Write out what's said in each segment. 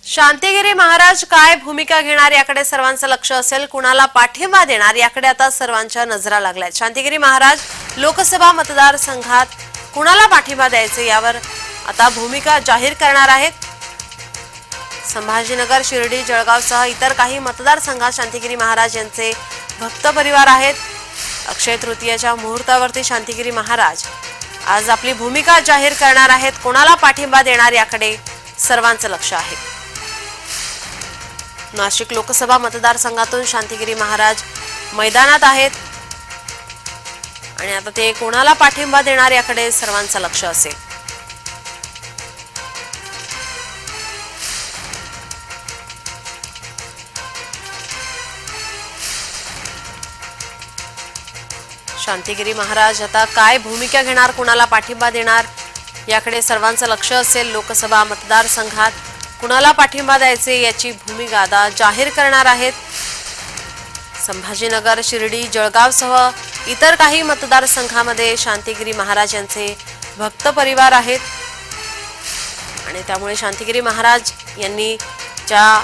शांतिगिरी महाराज काय भूमिका घेणार याकडे सर्वांचं लक्ष असेल, कुणाला पाठिंबा देणार याकडे आता सर्वांच्या नजरा लागल्यात। शांतिगिरी महाराज लोकसभा मतदारसंघात कुणाला पाठिंबा द्यायचे यावर आता भूमिका जाहीर करणार आहेत। संभाजीनगर, शिर्डी, जळगावसह इतर काही मतदारसंघात शांतिगिरी महाराज यांचे भक्त परिवार आहेत। अक्षय तृतीयेच्या मुहूर्तावरती शांतिगिरी महाराज आज आपली भूमिका जाहीर करणार आहेत। कोणाला पाठिंबा देणार याकडे सर्वांचं लक्ष आहे। नाशिक लोकसभा मतदारसंघातून शांतिगिरी महाराज मैदानात आहेत आणि आता ते कोणाला पाठिंबा देणार याकडे सर्वांचं लक्ष असेल। शांतिगिरी महाराज आता काय भूमिका घेणार, कुणाला पाठिंबा देणार याकडे सर्वांचं लक्ष असेल। लोकसभा मतदारसंघात कुणाला पाठिंबा द्यायचे याची भूमिका आता जाहीर करणार आहेत। संभाजीनगर, शिर्डी, जळगावसह इतर काही मतदारसंघामध्ये शांतिगिरी महाराज यांचे भक्त परिवार आहेत आणि त्यामुळे शांतिगिरी महाराज यांनी ज्या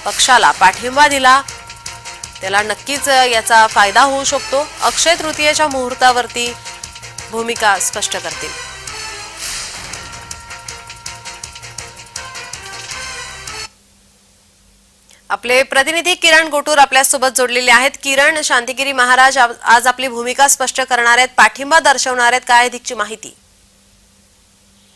पक्षाला पाठिंबा दिला त्याला नक्कीच याचा फायदा होऊ शकतो। अक्षय तृतीयेच्या मुहूर्तावरती भूमिका स्पष्ट करतील। आपले प्रतिनिधी किरण गोटूर आपल्यासोबत जोडलेले आहेत। किरण, शांतिगिरी महाराज आज आपली भूमिका स्पष्ट करणार आहेत, पाठिंबा दर्शवणार आहेत, काय अधिकची माहिती?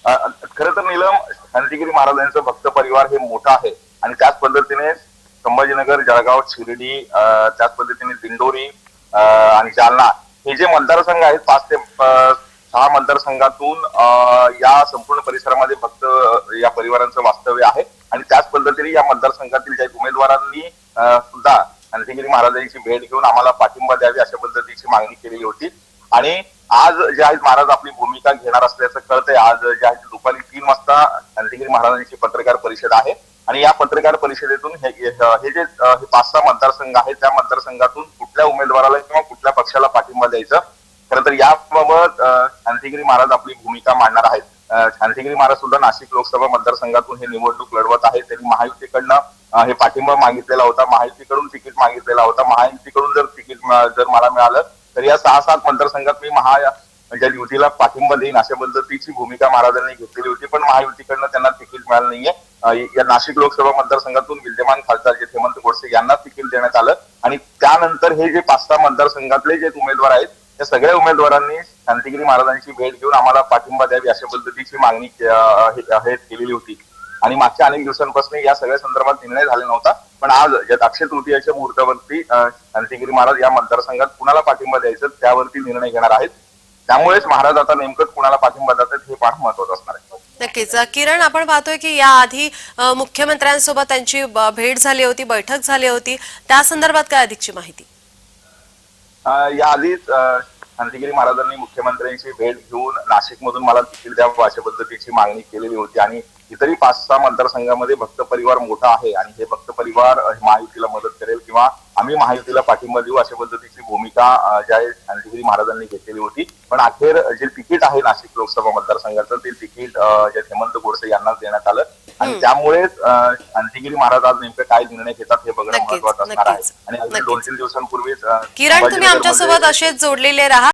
खरं तर नीलम, शांतिगिरी महाराजांचं भक्त परिवार हे मोठं आहे आणि त्याच पद्धतीने संभाजीनगर, जळगाव, शिर्डी, त्याच पद्धतीने दिंडोरी आणि जालना हे जे मतदारसंघ आहेत 5 ते 6 मतदारसंघातून या संपूर्ण परिसरामध्ये फक्त या परिवारांचं वास्तव्य आहे आणि त्याच पद्धतीने या मतदारसंघातील ज्या उमेदवारांनी सुद्धा शांतिगिरी महाराजांची भेट घेऊन आम्हाला पाठिंबा द्यावी अशा पद्धतीची मागणी केलेली होती। आणि आज जे आहेत महाराज आपली भूमिका घेणार असल्याचं कळतंय। आज जे आहे दुपारी 3 वाजता शांतिगिरी महाराजांची पत्रकार परिषद आहे आणि या पत्रकार परिषदेतून हे जे 5-6 मतदारसंघ आहेत त्या मतदारसंघातून कुठल्या उमेदवाराला किंवा कुठल्या पक्षाला पाठिंबा द्यायचं, खरं तर याबाबत शांतिगिरी महाराज आपली भूमिका मांडणार आहेत। शांतिगिरी महाराज सुद्धा नाशिक लोकसभा मतदारसंघातून हे निवडणूक लढवत आहेत। त्यांनी महायुतीकडनं हे पाठिंबा मागितलेला होता, महायुतीकडून तिकीट मागितलेला होता। महायुतीकडून जर तिकीट जर मला मिळालं तर या 6-7 मतदारसंघात मी ज्या युतीला पाठिंबा देईन अशा पद्धतीची भूमिका महाराजांनी घेतलेली होती, पण महायुतीकडनं त्यांना तिकीट मिळालं नाहीये। या नाशिक लोकसभा मतदारसंघातून विद्यमान खासदार जे हेमंत गोडसे यांना तिकीट देण्यात आलं आणि त्यानंतर हे जे 5-6 मतदारसंघातले जे उमेदवार आहेत त्या सगळ्या उमेदवारांनी शांतिगिरी महाराजांची भेट घेऊन आम्हाला पाठिंबा द्यावी अशा पद्धतीची मागणी केलेली होती आणि मागच्या अनेक दिवसांपासून या सगळ्या संदर्भात निर्णय झाला नव्हता। पण आज ज्या अक्षय तृतीयेच्या मुहूर्तावरती शांतिगिरी महाराज या मतदारसंघात कुणाला पाठिंबा द्यायचं त्यावरती निर्णय घेणार आहेत। त्यामुळेच महाराज आता नेमकं कुणाला पाठिंबा देतात हे पाहणं महत्वाचं असणार आहे। नक्कीच किरण, आपण पाहतोय की याआधी मुख्यमंत्र्यांसोबत त्यांची भेट झाली होती, बैठक झाली होती, त्या संदर्भात काय अधिकची माहिती? याआधीच शांतिगिरी महाराजांनी मुख्यमंत्र्यांची भेट घेऊन नाशिकमधून मला तिकीट द्यावं अशा पद्धतीची मागणी केलेली होती आणि इतरही 5-6 मतदारसंघामध्ये भक्त परिवार मोठा आहे आणि हे भक्त परिवार महायुतीला मदत करेल किंवा आम्ही महायुतीला पाठिंबा देऊ अशा पद्धतीची भूमिका ज्या शांतिगिरी महाराजांनी घेतलेली होती। पण अखेर जे तिकीट आहे नाशिक लोकसभा मतदारसंघाचं ते तिकीट जे हेमंत गोडसे यांनाच देण्यात आलं आणि त्यामुळेच शांतिगिरी महाराज आज नेमकं काय निर्णय घेतात हे बघणं महत्वाचं असणार आहे। आणि 2-3 दिवसांपूर्वीच किरण, तुम्ही आमच्यासोबत असेच जोडलेले राहा।